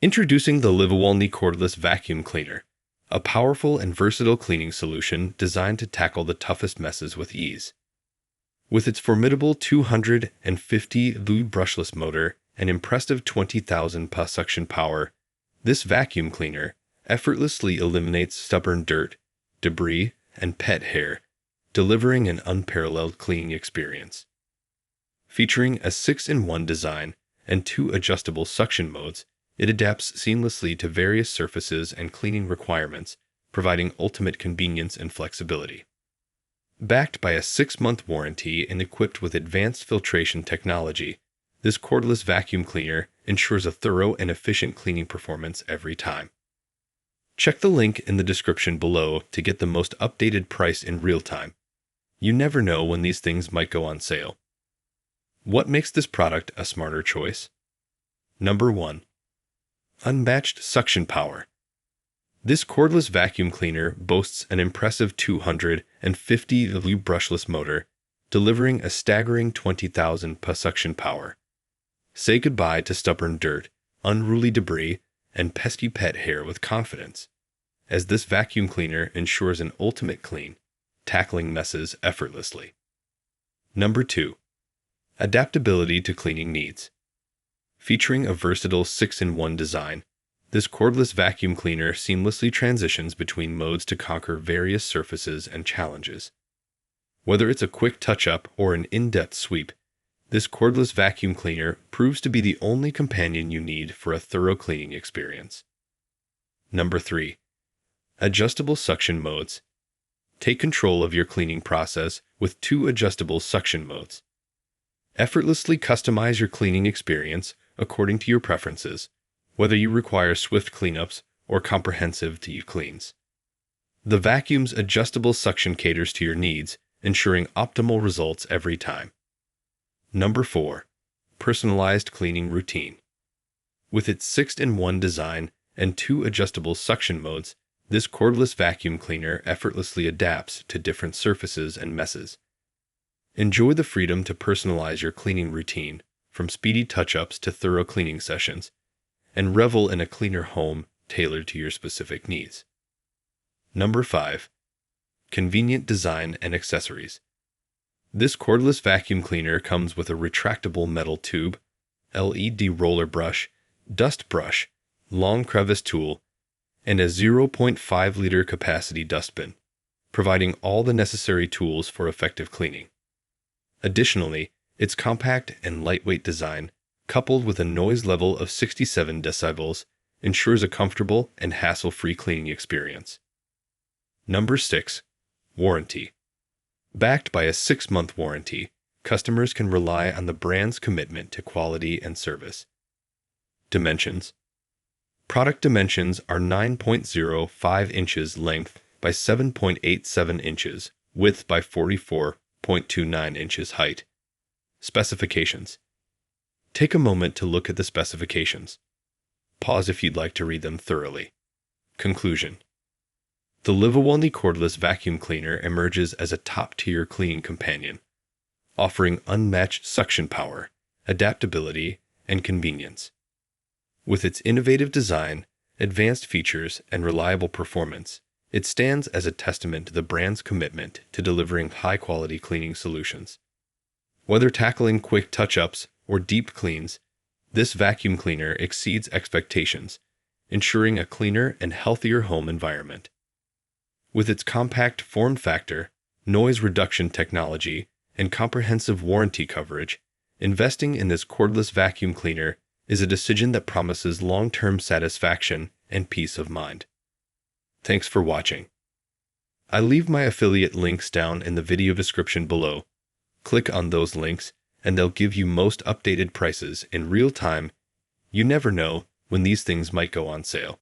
Introducing the LIVOWALNY Cordless Vacuum Cleaner, a powerful and versatile cleaning solution designed to tackle the toughest messes with ease. With its formidable 250 Lu brushless motor and impressive 20,000 PA suction power, this vacuum cleaner effortlessly eliminates stubborn dirt, debris, and pet hair, delivering an unparalleled cleaning experience. Featuring a 6-in-1 design and 2 adjustable suction modes, it adapts seamlessly to various surfaces and cleaning requirements, providing ultimate convenience and flexibility. Backed by a 6-month warranty and equipped with advanced filtration technology, this cordless vacuum cleaner ensures a thorough and efficient cleaning performance every time. Check the link in the description below to get the most updated price in real time. You never know when these things might go on sale. What makes this product a smarter choice? Number 1. Unmatched suction power. This cordless vacuum cleaner boasts an impressive 250 Lu brushless motor, delivering a staggering 20,000 PA suction power. Say goodbye to stubborn dirt, unruly debris, and pesky pet hair with confidence, as this vacuum cleaner ensures an ultimate clean, tackling messes effortlessly. Number 2. Adaptability to cleaning needs. Featuring a versatile 6-in-1 design, this cordless vacuum cleaner seamlessly transitions between modes to conquer various surfaces and challenges. Whether it's a quick touch-up or an in-depth sweep, this cordless vacuum cleaner proves to be the only companion you need for a thorough cleaning experience. Number 3. Adjustable suction modes. Take control of your cleaning process with 2 adjustable suction modes. Effortlessly customize your cleaning experience according to your preferences, whether you require swift cleanups or comprehensive deep cleans. The vacuum's adjustable suction caters to your needs, ensuring optimal results every time. Number 4. Personalized cleaning routine. With its 6-in-1 design and 2 adjustable suction modes, this cordless vacuum cleaner effortlessly adapts to different surfaces and messes. Enjoy the freedom to personalize your cleaning routine, from speedy touch-ups to thorough cleaning sessions, and revel in a cleaner home tailored to your specific needs. Number 5. Convenient design and accessories. This cordless vacuum cleaner comes with a retractable metal tube, LED roller brush, dust brush, long crevice tool, and a 0.5-liter capacity dustbin, providing all the necessary tools for effective cleaning. Additionally, its compact and lightweight design, coupled with a noise level of 67 decibels, ensures a comfortable and hassle-free cleaning experience. Number 6. Warranty. Backed by a 6-month warranty, customers can rely on the brand's commitment to quality and service. Dimensions. Product dimensions are 9.05 inches length by 7.87 inches width by 44.29 inches height. Specifications. Take a moment to look at the specifications. Pause if you'd like to read them thoroughly. Conclusion. The LIVOWALNY Cordless Vacuum Cleaner emerges as a top-tier cleaning companion, offering unmatched suction power, adaptability, and convenience. With its innovative design, advanced features, and reliable performance, it stands as a testament to the brand's commitment to delivering high-quality cleaning solutions. Whether tackling quick touch-ups or deep cleans, this vacuum cleaner exceeds expectations, ensuring a cleaner and healthier home environment. With its compact form factor, noise reduction technology, and comprehensive warranty coverage, investing in this cordless vacuum cleaner is a decision that promises long-term satisfaction and peace of mind. Thanks for watching. I leave my affiliate links down in the video description below. Click on those links and they'll give you most updated prices in real time. You never know when these things might go on sale.